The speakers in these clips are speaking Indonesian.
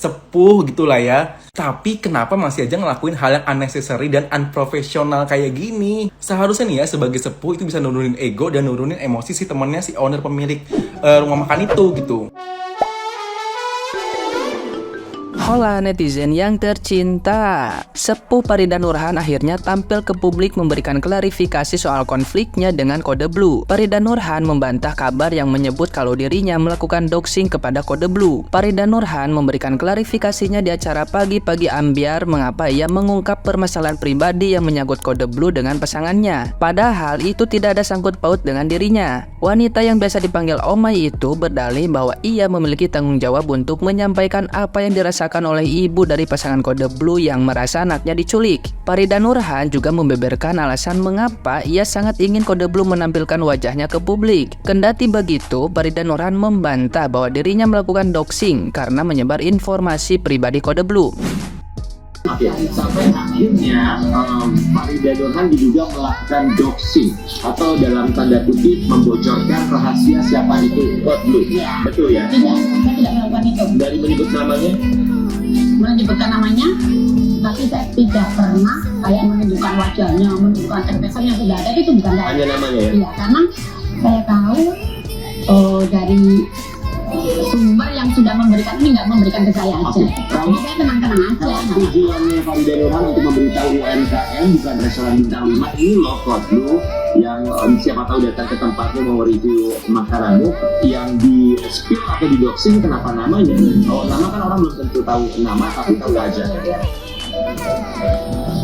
sepuh gitulah ya. Tapi kenapa masih aja ngelakuin hal yang unnecessary dan unprofessional kayak gini? Seharusnya nih ya sebagai sepuh itu bisa nurunin ego dan nurunin emosi si temennya, si owner pemilik rumah makan itu gitu. Hola netizen yang tercinta, Sepuh Farida Nurhan akhirnya tampil ke publik memberikan klarifikasi soal konfliknya dengan Kode Blue. Farida Nurhan membantah kabar yang menyebut kalau dirinya melakukan doxing kepada Kode Blue. Farida Nurhan memberikan klarifikasinya di acara Pagi-Pagi Ambyar mengapa ia mengungkap permasalahan pribadi yang menyangkut Kode Blue dengan pasangannya. Padahal itu tidak ada sangkut paut dengan dirinya. Wanita yang biasa dipanggil Omai itu berdalih bahwa ia memiliki tanggung jawab untuk menyampaikan apa yang dirasakan oleh ibu dari pasangan Kode Blue yang merasa anaknya diculik. Farida Nurhan juga membeberkan alasan mengapa ia sangat ingin Kode Blue menampilkan wajahnya ke publik. Kendati begitu, Farida Nurhan membantah bahwa dirinya melakukan doxing karena menyebar informasi pribadi Kode Blue. Oke, sampai akhirnya Farida Nurhan diduga melakukan doxing atau dalam tanda kutip membocorkan rahasia siapa itu Kode Blue. Ya. Betul ya? Tidak, saya tidak melakukan itu. Dari menyebut namanya? Menyebutkan namanya, tapi saya tidak pernah kayak menunjukkan wajahnya, menunjukkan expression yang sudah ada itu bukan saya. Hanya namanya ya? Iya, karena saya tahu dari sumber yang sudah memberikan ini nggak memberikan ke saya aja. Oke. Jadi saya tenang-tenang aja. Tujuannya Farida Nurhan untuk memberitahu UMKM bukan restoran bintang 5 ini loh Kode Blue yang siapa tahu datang ke tempatnya mau review makananmu yang di spill atau di doxing kenapa namanya? Kalau nama kan orang belum tentu tahu nama tapi tahu wajah.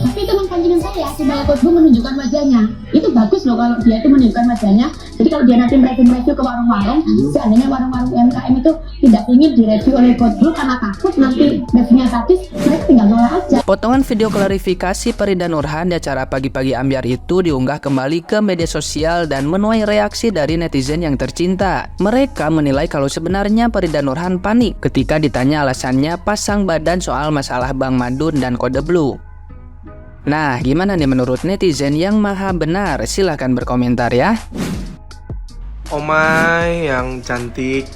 Tapi itu memang pancingan saya supaya Kode Blue menunjukkan wajahnya. Itu bagus loh kalau dia itu menunjukkan wajahnya. Jadi kalau dia nanti mereview ke warung-warung, seandainya warung-warung UMKM itu tidak ingin direview oleh Kode Blue karena takut nanti reviewnya habis, mereka tinggal nolak aja. Potongan video klarifikasi Farida Nurhan di acara Pagi-Pagi Ambyar itu diunggah kembali ke media sosial dan menuai reaksi dari netizen yang tercinta. Mereka menilai kalau sebenarnya Farida Nurhan panik ketika ditanya alasannya pasang badan soal masalah Bang Madun dan Kode Blue. Nah, gimana nih menurut netizen yang maha benar? Silahkan berkomentar ya. Omai yang cantik.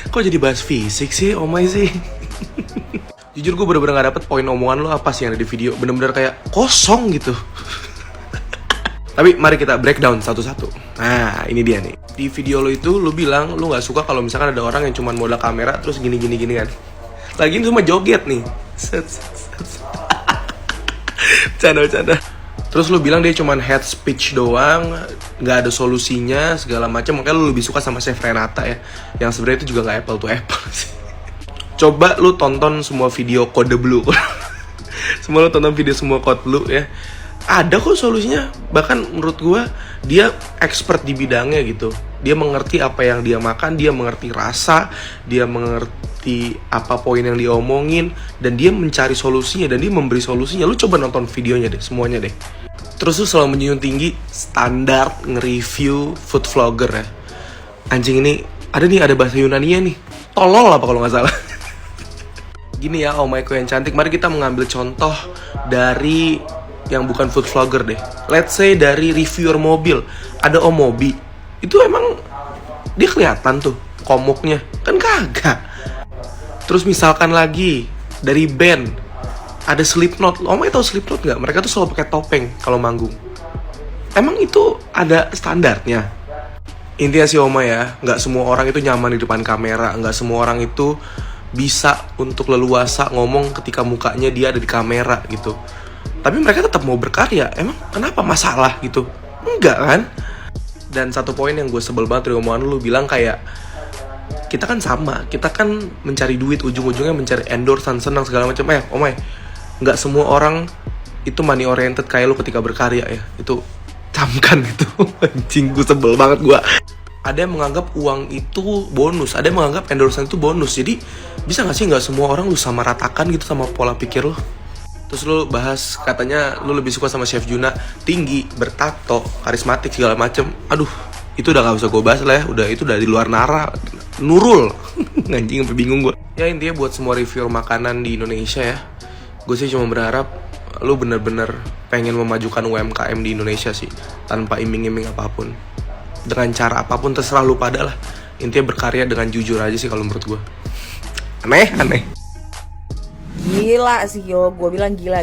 Kok jadi bahas fisik sih Omai sih? Jujur gue bener-bener gak dapet poin omongan lo apa sih yang ada di video. Bener-bener kayak kosong gitu. Tapi mari kita breakdown satu-satu. Nah ini dia nih. Di video lo itu lo bilang lo gak suka kalau misalkan ada orang yang cuma modal kamera terus gini-gini kan. Lagi ini cuma joget nih. Canda. Terus lu bilang dia cuman head speech doang, nggak ada solusinya segala macam. Makanya lu lebih suka sama Chef Renata ya, yang sebenarnya itu juga nggak apple to apple sih. Coba lu tonton semua video Kode Blue. Semua lu tonton video semua Kode Blue ya. Ada kok solusinya. Bahkan menurut gua dia expert di bidangnya gitu. Dia mengerti apa yang dia makan, dia mengerti rasa, dia mengerti apa poin yang dia omongin, dan dia mencari solusinya dan dia memberi solusinya. Lu coba nonton videonya deh, semuanya deh. Terus lu selalu menjunjung tinggi standar nge-review food vlogger ya. Anjing ini ada bahasa Yunani-nya nih. Tolol apa kalau nggak salah. Gini ya Omaiko yang cantik, mari kita mengambil contoh dari yang bukan food vlogger deh. Let's say dari reviewer mobil. Ada Om Mobi. Itu emang dia kelihatan tuh komuknya. Kan kagak. Terus misalkan lagi dari band. Ada Slipknot. Omai tahu Slipknot nggak? Mereka tuh selalu pakai topeng kalau manggung. Emang itu ada standarnya? Intinya sih Oma ya, nggak semua orang itu nyaman di depan kamera. Nggak semua orang itu bisa untuk leluasa ngomong ketika mukanya dia ada di kamera gitu. Tapi mereka tetap mau berkarya. Emang kenapa masalah gitu? Enggak kan? Dan satu poin yang gue sebel banget dari omongan lu bilang kayak kita kan sama, kita kan mencari duit, ujung-ujungnya mencari endorse, senang segala macam. Omai, nggak semua orang itu money oriented kayak lu ketika berkarya ya. Itu camkan gitu. Anjing, gue sebel banget gue. Ada yang menganggap uang itu bonus, ada yang menganggap endorsement itu bonus. Jadi bisa nggak sih nggak semua orang lu sama ratakan gitu sama pola pikir lu? Terus lu bahas katanya lu lebih suka sama Chef Juna, tinggi, bertato, karismatik segala macem. Aduh, itu udah gak usah gue bahas lah ya. Itu udah di luar nara. Nurul. Anjing sampai bingung gue. Ya intinya buat semua reviewer makanan di Indonesia ya, gue sih cuma berharap lu bener-bener pengen memajukan UMKM di Indonesia sih, tanpa iming-iming apapun, dengan cara apapun terserah lu pada lah. Intinya berkarya dengan jujur aja sih kalau menurut gue. Aneh. Gila sih yo, gue bilang gila.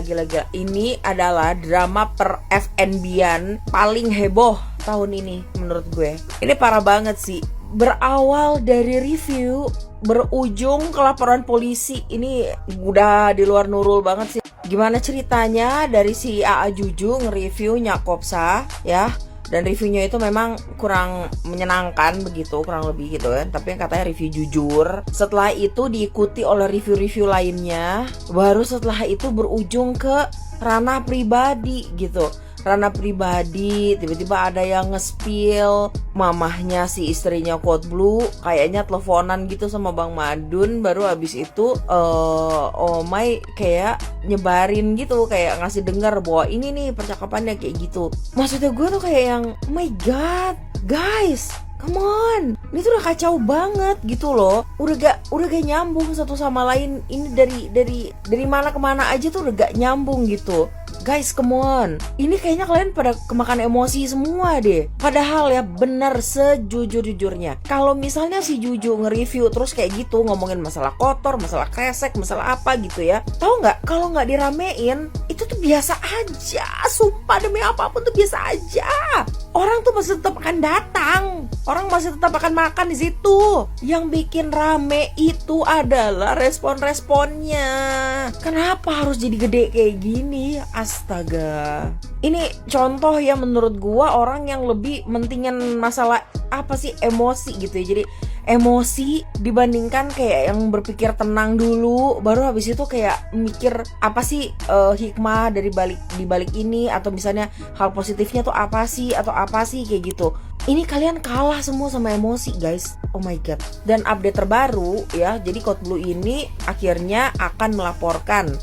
Ini adalah drama per FNB-an paling heboh tahun ini menurut gue. Ini parah banget sih. Berawal dari review, berujung ke laporan polisi. Ini udah di luar Nurul banget sih. Gimana ceritanya dari si AA Juju nge-review Nyakopsa ya. Dan reviewnya itu memang kurang menyenangkan begitu, kurang lebih gitu kan. Tapi yang katanya review jujur. Setelah itu diikuti oleh review-review lainnya. Baru setelah itu berujung ke ranah pribadi gitu. Ranah pribadi, tiba-tiba ada yang nge-spill mamahnya si istrinya Code Blue kayaknya teleponan gitu sama Bang Madun. Baru habis itu Omai kayak nyebarin gitu, kayak ngasih dengar bahwa ini nih percakapannya kayak gitu. Maksudnya gue tuh kayak yang oh my god guys, come on, ini tuh udah kacau banget gitu loh. Udah gak nyambung satu sama lain. Ini dari mana kemana aja tuh udah gak nyambung gitu. Guys, come on. Ini kayaknya kalian pada kemakan emosi semua deh. Padahal ya benar sejujur-jujurnya. Kalau misalnya si Juju nge-review terus kayak gitu, ngomongin masalah kotor, masalah kresek, masalah apa gitu ya. Tahu nggak? Kalau nggak diramein, itu tuh biasa aja. Sumpah demi apapun tuh biasa aja. Orang tuh masih tetap akan datang. Orang masih tetap akan makan di situ. Yang bikin rame itu adalah respon-responnya. Kenapa harus jadi gede kayak gini? Astaga. Ini contoh ya menurut gua orang yang lebih mentingin masalah apa sih, emosi gitu ya. Jadi emosi dibandingkan kayak yang berpikir tenang dulu, baru habis itu kayak mikir apa sih hikmah dari balik ini, atau misalnya hal positifnya tuh apa sih kayak gitu. Ini kalian kalah semua sama emosi guys. Oh my god. Dan update terbaru ya, jadi Code Blue ini akhirnya akan melaporkan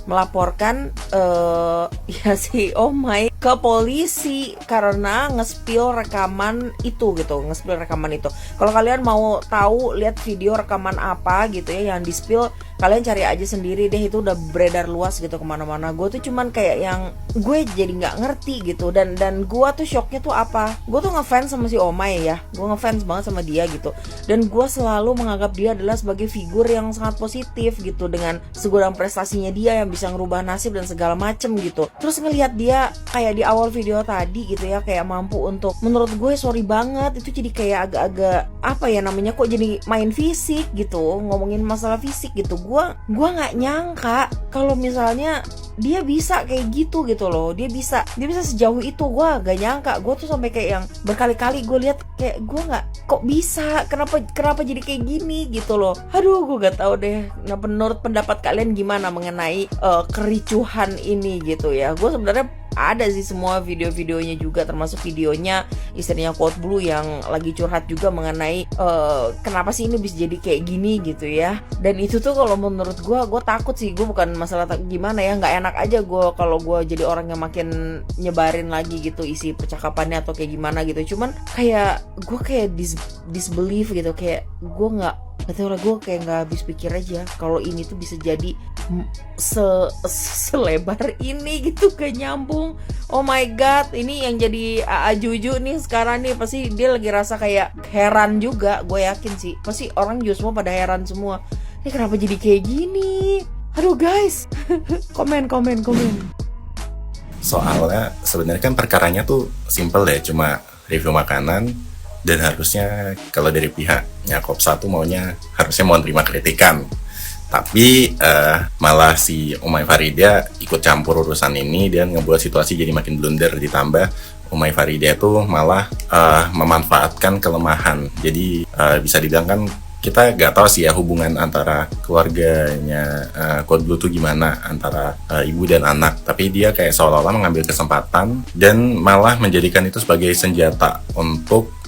ya si Omai ke polisi karena nge-spill rekaman itu gitu, Kalau kalian mau tahu lihat video rekaman apa gitu ya yang di-spill, kalian cari aja sendiri deh, itu udah beredar luas gitu kemana-mana. Gue tuh cuman kayak yang gue jadi nggak ngerti gitu, dan gue tuh shocknya tuh apa? Gue tuh ngefans sama si Omai ya, gue ngefans banget sama dia gitu, dan gue selalu menganggap dia adalah sebagai figur yang sangat positif gitu, dengan segudang prestasinya dia yang bisa ngerubah nasib dan segala macem gitu. Terus ngelihat dia kayak di awal video tadi gitu ya, kayak mampu untuk, menurut gue sorry banget, itu jadi kayak agak-agak apa ya namanya, kok jadi main fisik gitu, ngomongin masalah fisik gitu. Gue nggak nyangka kalau misalnya dia bisa kayak gitu loh. Dia bisa sejauh itu. Gue gak nyangka. Gue tuh sampai kayak yang berkali-kali gue lihat kayak gue nggak, kok bisa, kenapa jadi kayak gini gitu loh. Aduh, gue gak tahu deh. Nah, menurut pendapat kalian gimana mengenai kericuhan ini gitu ya? Gue sebenarnya ada sih semua video-videonya juga, termasuk videonya istrinya Code Blue yang lagi curhat juga mengenai kenapa sih ini bisa jadi kayak gini gitu ya. Dan itu tuh kalau menurut gue takut sih. Gue bukan masalah gimana ya, nggak enak aja gue kalau gue jadi orang yang makin nyebarin lagi gitu isi percakapannya atau kayak gimana gitu. Cuman kayak gue kayak disbelief gitu, kayak gue nggak tahu lah, gue kayak nggak habis pikir aja kalau ini tuh bisa jadi selebar ini gitu, gak nyambung. Oh my god, ini yang jadi AA Juju nih sekarang nih, pasti dia lagi rasa kayak heran juga. Gue yakin sih pasti orang juga semua pada heran semua, ini kenapa jadi kayak gini. Aduh guys, komen. Soalnya sebenarnya kan perkaranya tuh simple ya, cuma review makanan. Dan harusnya kalau dari pihaknya Kopsa tuh maunya harusnya mau terima kritikan. Tapi malah si Omai Farida ikut campur urusan ini dan ngebuat situasi jadi makin blunder. Ditambah Omai Farida tuh malah memanfaatkan kelemahan. Jadi bisa dibilang kan kita gak tahu sih ya hubungan antara keluarganya Code Blue tuh gimana, antara ibu dan anak. Tapi dia kayak seolah-olah mengambil kesempatan dan malah menjadikan itu sebagai senjata untuk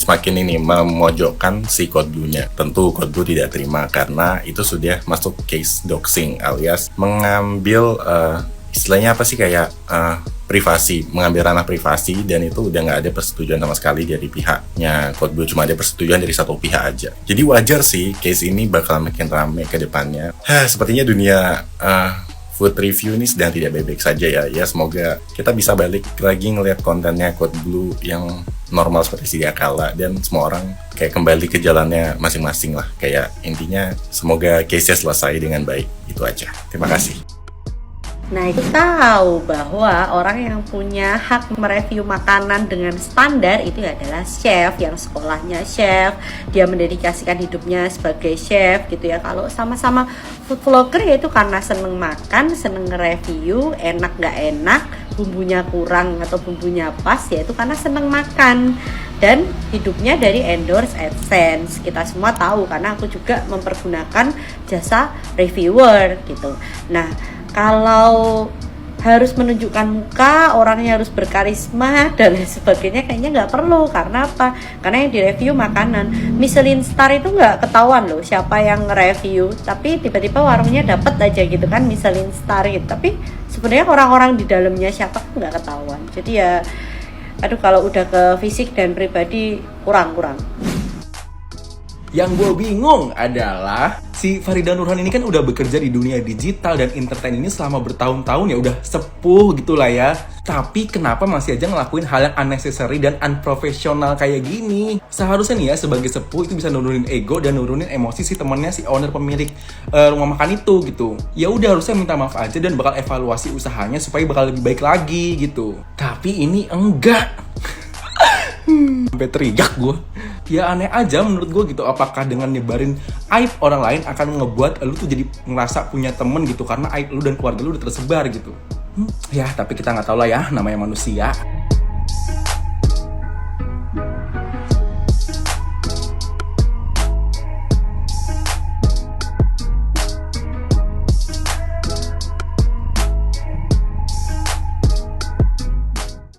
semakin memojokkan si Code Blue-nya. Tentu Code Blue tidak terima karena itu sudah masuk case doxing, alias mengambil istilahnya apa sih, kayak privasi, mengambil ranah privasi, dan itu udah nggak ada persetujuan sama sekali dari pihaknya Code Blue, cuma ada persetujuan dari satu pihak aja. Jadi wajar sih case ini bakal makin rame ke depannya. Sepertinya dunia food review ini sedang tidak baik-baik saja ya. Ya semoga kita bisa balik lagi ngeliat kontennya Code Blue yang normal seperti sedia kala dan semua orang kayak kembali ke jalannya masing-masing lah. Kayak intinya semoga case-nya selesai dengan baik. Itu aja. Terima kasih. Nah, itu tahu bahwa orang yang punya hak mereview makanan dengan standar itu adalah chef yang sekolahnya chef, dia mendedikasikan hidupnya sebagai chef gitu ya. Kalau sama-sama food vlogger ya itu karena seneng makan, seneng nge-review, enak gak enak, bumbunya kurang atau bumbunya pas, ya itu karena seneng makan. Dan hidupnya dari endorse AdSense. Kita semua tahu karena aku juga mempergunakan jasa reviewer gitu. Nah, kalau harus menunjukkan muka, orangnya harus berkarisma dan lain sebagainya, kayaknya nggak perlu. Karena apa? Karena yang direview makanan. Michelin star itu nggak ketahuan loh siapa yang nge-review, tapi tiba-tiba warungnya dapat aja gitu kan Michelin star gitu. Tapi sebenarnya orang-orang di dalamnya siapa nggak ketahuan. Jadi ya, aduh, kalau udah ke fisik dan pribadi kurang. Yang gue bingung adalah si Farida Nurhan ini kan udah bekerja di dunia digital dan entertain ini selama bertahun-tahun, ya udah sepuh gitulah ya. Tapi kenapa masih aja ngelakuin hal yang unnecessary dan unprofessional kayak gini? Seharusnya nih ya sebagai sepuh itu bisa nurunin ego dan nurunin emosi si temennya, si owner pemilik rumah makan itu gitu. Ya udah harusnya minta maaf aja dan bakal evaluasi usahanya supaya bakal lebih baik lagi gitu. Tapi ini enggak. Sampai teriak gue. Ya aneh aja menurut gue gitu. Apakah dengan nyebarin aib orang lain akan ngebuat lu tuh jadi ngerasa punya temen gitu karena aib lu dan keluarga lu udah tersebar gitu. Ya tapi kita nggak tahu lah ya, namanya manusia.